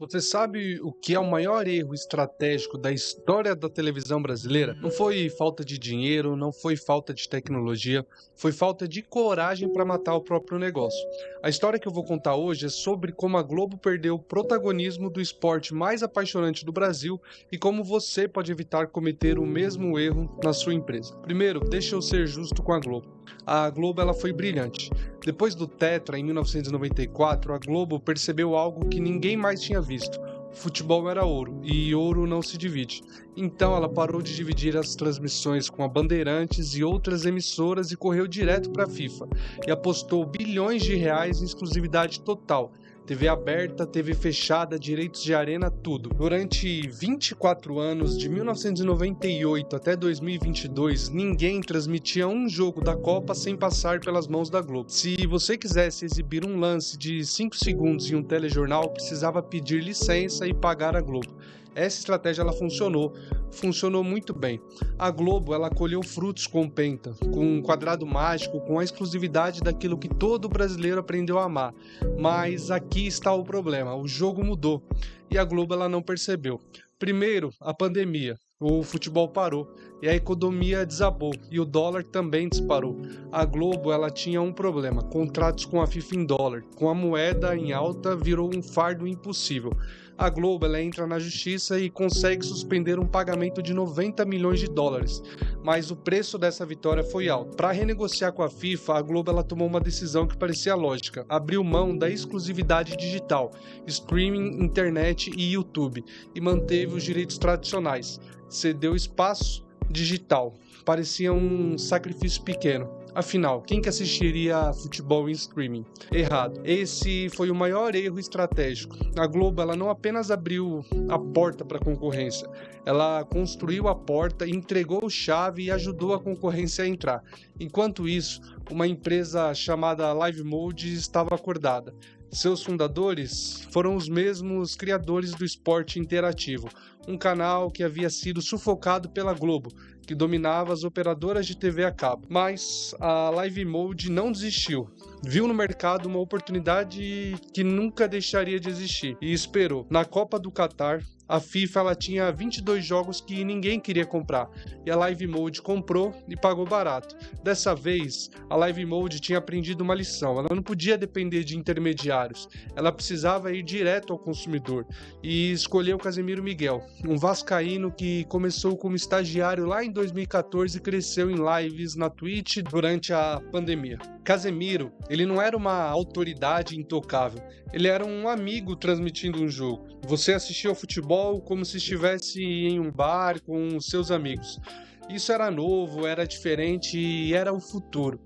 Você sabe o que é o maior erro estratégico da história da televisão brasileira? Não foi falta de dinheiro, não foi falta de tecnologia, foi falta de coragem para matar o próprio negócio. A história que eu vou contar hoje é sobre como a Globo perdeu o protagonismo do esporte mais apaixonante do Brasil e como você pode evitar cometer o mesmo erro na sua empresa. Primeiro, deixa eu ser justo com a Globo. A Globo ela foi brilhante. Depois do Tetra, em 1994, a Globo percebeu algo que ninguém mais tinha visto. O futebol era ouro, e ouro não se divide. Então ela parou de dividir as transmissões com a Bandeirantes e outras emissoras e correu direto para a FIFA. E apostou bilhões de reais em exclusividade total. TV aberta, TV fechada, direitos de arena, tudo. Durante 24 anos, de 1998 até 2022, ninguém transmitia um jogo da Copa sem passar pelas mãos da Globo. Se você quisesse exibir um lance de 5 segundos em um telejornal, precisava pedir licença e pagar a Globo. Essa estratégia ela funcionou muito bem. A Globo ela colheu frutos com o Penta, com um quadrado mágico, com a exclusividade daquilo que todo brasileiro aprendeu a amar. Mas aqui está o problema, o jogo mudou e a Globo ela não percebeu. Primeiro, a pandemia. O futebol parou e a economia desabou e o dólar também disparou. A Globo ela tinha um problema, contratos com a FIFA em dólar. Com a moeda em alta virou um fardo impossível. A Globo ela entra na justiça e consegue suspender um pagamento de 90 milhões de dólares, mas o preço dessa vitória foi alto. Para renegociar com a FIFA, a Globo ela tomou uma decisão que parecia lógica, abriu mão da exclusividade digital, streaming, internet e YouTube, e manteve os direitos tradicionais. Cedeu espaço digital. Parecia um sacrifício pequeno. Afinal, quem que assistiria futebol em streaming? Errado. Esse foi o maior erro estratégico. A Globo ela não apenas abriu a porta para a concorrência, ela construiu a porta, entregou chave e ajudou a concorrência a entrar. Enquanto isso, uma empresa chamada Live Mode estava acordada. Seus fundadores foram os mesmos criadores do esporte interativo, um canal que havia sido sufocado pela Globo, que dominava as operadoras de TV a cabo. Mas a Live Mode não desistiu. Viu no mercado uma oportunidade que nunca deixaria de existir e esperou. Na Copa do Catar, a FIFA ela tinha 22 jogos que ninguém queria comprar e a Live Mode comprou e pagou barato. Dessa vez, a Live Mode tinha aprendido uma lição. Ela não podia depender de intermediários. Ela precisava ir direto ao consumidor e escolheu Casemiro Miguel, um vascaíno que começou como estagiário lá em 2014 e cresceu em lives na Twitch durante a pandemia. Casemiro, ele não era uma autoridade intocável, ele era um amigo transmitindo um jogo. Você assistia ao futebol como se estivesse em um bar com seus amigos. Isso era novo, era diferente e era o futuro.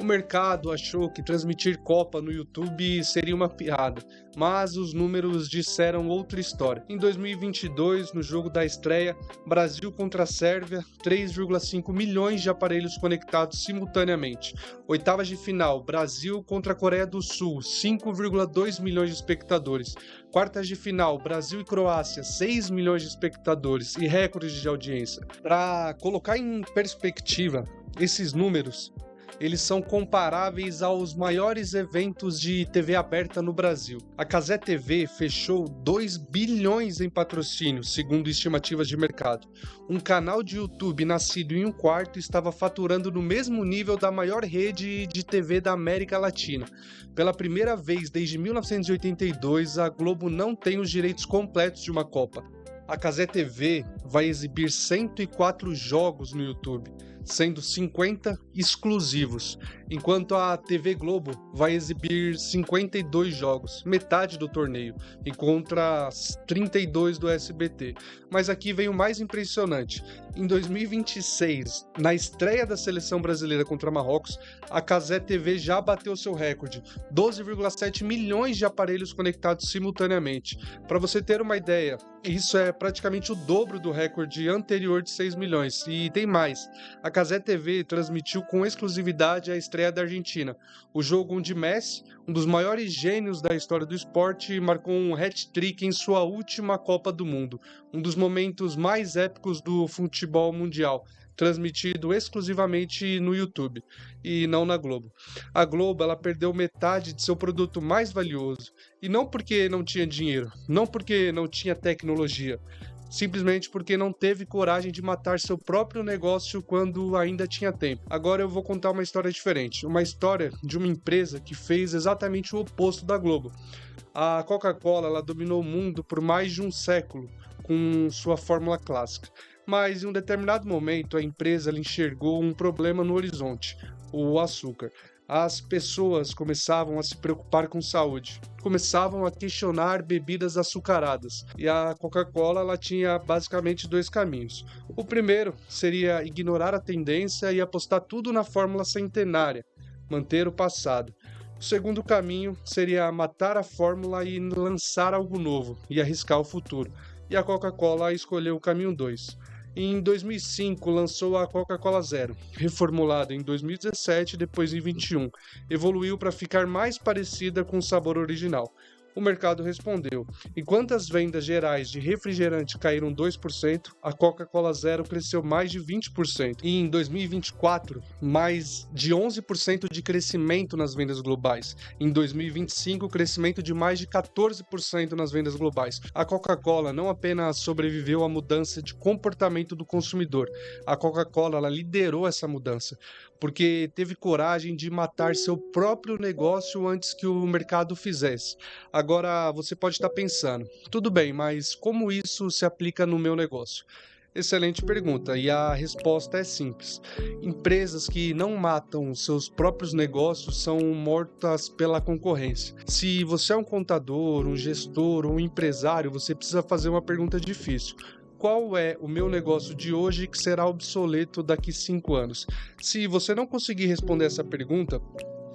O mercado achou que transmitir Copa no YouTube seria uma piada, mas os números disseram outra história. Em 2022, no jogo da estreia, Brasil contra a Sérvia, 3,5 milhões de aparelhos conectados simultaneamente. Oitavas de final, Brasil contra a Coreia do Sul, 5,2 milhões de espectadores. Quartas de final, Brasil e Croácia, 6 milhões de espectadores e recordes de audiência. Para colocar em perspectiva esses números, eles são comparáveis aos maiores eventos de TV aberta no Brasil. A Cazé TV fechou 2 bilhões em patrocínio, segundo estimativas de mercado. Um canal de YouTube nascido em um quarto estava faturando no mesmo nível da maior rede de TV da América Latina. Pela primeira vez desde 1982, a Globo não tem os direitos completos de uma Copa. A Cazé TV vai exibir 104 jogos no YouTube, sendo 50 exclusivos, enquanto a TV Globo vai exibir 52 jogos, metade do torneio, e contra 32 do SBT. Mas aqui vem o mais impressionante. Em 2026, na estreia da seleção brasileira contra Marrocos, a Cazé TV já bateu seu recorde, 12,7 milhões de aparelhos conectados simultaneamente. Para você ter uma ideia, isso é praticamente o dobro do recorde anterior de 6 milhões. E tem mais. A Cazé TV transmitiu com exclusividade a estreia da Argentina. O jogo onde Messi, um dos maiores gênios da história do esporte, marcou um hat-trick em sua última Copa do Mundo. Um dos momentos mais épicos do futebol mundial. transmitido exclusivamente no YouTube e não na Globo. A Globo, ela perdeu metade de seu produto mais valioso, e não porque não tinha dinheiro, não porque não tinha tecnologia, simplesmente porque não teve coragem de matar seu próprio negócio quando ainda tinha tempo. Agora eu vou contar uma história diferente, uma história de uma empresa que fez exatamente o oposto da Globo. A Coca-Cola, ela dominou o mundo por mais de um século com sua fórmula clássica. Mas em um determinado momento a empresa ela enxergou um problema no horizonte, o açúcar. As pessoas começavam a se preocupar com saúde, começavam a questionar bebidas açucaradas. E a Coca-Cola ela tinha basicamente dois caminhos. O primeiro seria ignorar a tendência e apostar tudo na fórmula centenária, manter o passado. O segundo caminho seria matar a fórmula e lançar algo novo e arriscar o futuro. E a Coca-Cola escolheu o caminho 2. Em 2005, lançou a Coca-Cola Zero, reformulada em 2017 e depois em 2021. Evoluiu para ficar mais parecida com o sabor original. O mercado respondeu. Enquanto as vendas gerais de refrigerante caíram 2%, a Coca-Cola Zero cresceu mais de 20%. E em 2024, mais de 11% de crescimento nas vendas globais. Em 2025, crescimento de mais de 14% nas vendas globais. A Coca-Cola não apenas sobreviveu à mudança de comportamento do consumidor, a Coca-Cola ela liderou essa mudança, porque teve coragem de matar seu próprio negócio antes que o mercado fizesse. Agora você pode estar pensando, tudo bem, mas como isso se aplica no meu negócio? Excelente pergunta, e a resposta é simples. Empresas que não matam seus próprios negócios são mortas pela concorrência. Se você é um contador, um gestor ou um empresário, você precisa fazer uma pergunta difícil. Qual é o meu negócio de hoje que será obsoleto daqui 5 anos? Se você não conseguir responder essa pergunta,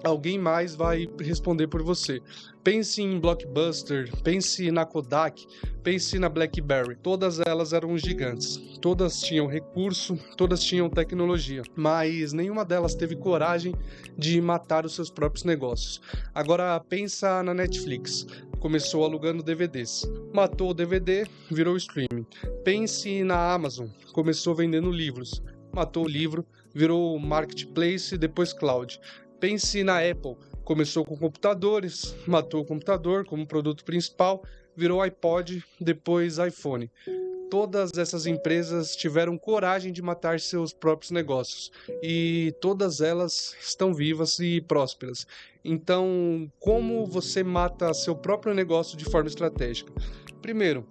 alguém mais vai responder por você. Pense em Blockbuster, pense na Kodak, pense na BlackBerry. Todas elas eram gigantes. Todas tinham recurso, todas tinham tecnologia, mas nenhuma delas teve coragem de matar os seus próprios negócios. Agora pensa na Netflix. Começou alugando DVDs. Matou o DVD, virou streaming. Pense na Amazon. Começou vendendo livros. Matou o livro, virou marketplace e depois cloud. Pense na Apple. Começou com computadores, matou o computador como produto principal, virou iPod, depois iPhone. Todas essas empresas tiveram coragem de matar seus próprios negócios e todas elas estão vivas e prósperas. Então, como você mata seu próprio negócio de forma estratégica? Primeiro,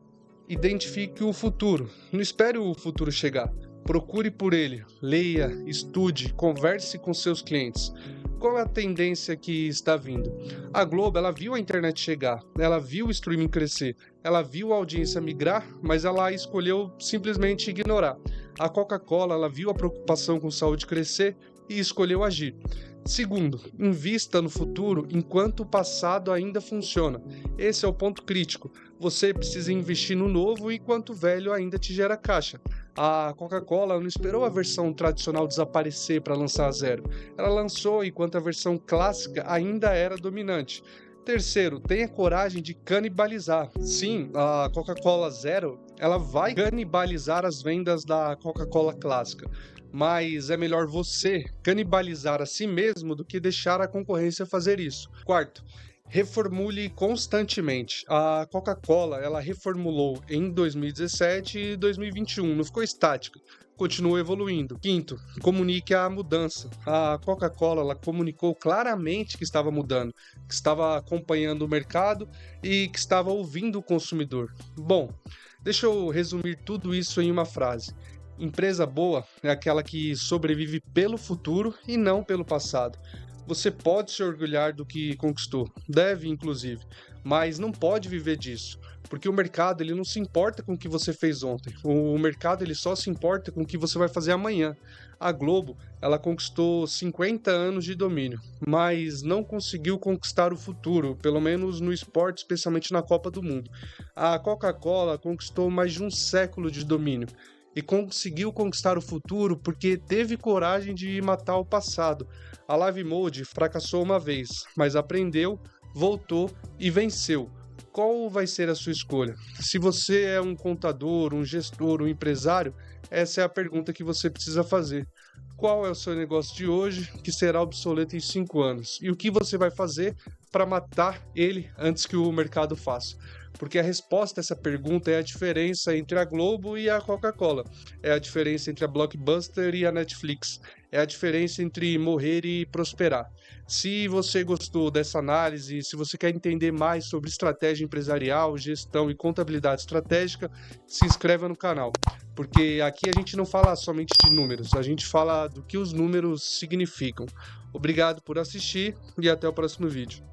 identifique o futuro. Não espere o futuro chegar. Procure por ele, leia, estude, converse com seus clientes. Qual é a tendência que está vindo? A Globo, ela viu a internet chegar, ela viu o streaming crescer, ela viu a audiência migrar, mas ela escolheu simplesmente ignorar. A Coca-Cola, ela viu a preocupação com saúde crescer e escolheu agir. Segundo, invista no futuro enquanto o passado ainda funciona. Esse é o ponto crítico. Você precisa investir no novo enquanto o velho ainda te gera caixa. A Coca-Cola não esperou a versão tradicional desaparecer para lançar a Zero. Ela lançou enquanto a versão clássica ainda era dominante. Terceiro, tenha coragem de canibalizar. Sim, a Coca-Cola Zero, ela vai canibalizar as vendas da Coca-Cola clássica. Mas é melhor você canibalizar a si mesmo do que deixar a concorrência fazer isso. Quarto, reformule constantemente. A Coca-Cola, ela reformulou em 2017 e 2021, não ficou estática, continuou evoluindo. Quinto, comunique a mudança. A Coca-Cola, ela comunicou claramente que estava mudando, que estava acompanhando o mercado e que estava ouvindo o consumidor. Bom, deixa eu resumir tudo isso em uma frase. Empresa boa é aquela que sobrevive pelo futuro e não pelo passado. Você pode se orgulhar do que conquistou, deve inclusive, mas não pode viver disso, porque o mercado ele não se importa com o que você fez ontem. O mercado ele só se importa com o que você vai fazer amanhã. A Globo, ela conquistou 50 anos de domínio, mas não conseguiu conquistar o futuro, pelo menos no esporte, especialmente na Copa do Mundo. A Coca-Cola conquistou mais de um século de domínio e conseguiu conquistar o futuro porque teve coragem de matar o passado. A Live Mode fracassou uma vez, mas aprendeu, voltou e venceu. qual vai ser a sua escolha? Se você é um contador, um gestor, um empresário, essa é a pergunta que você precisa fazer. Qual é o seu negócio de hoje que será obsoleto em 5 anos? E o que você vai fazer para matar ele antes que o mercado faça? Porque a resposta a essa pergunta é a diferença entre a Globo e a Coca-Cola. É a diferença entre a Blockbuster e a Netflix. É a diferença entre morrer e prosperar. Se você gostou dessa análise, se você quer entender mais sobre estratégia empresarial, gestão e contabilidade estratégica, se inscreva no canal. Porque aqui a gente não fala somente de números, a gente fala do que os números significam. Obrigado por assistir e até o próximo vídeo.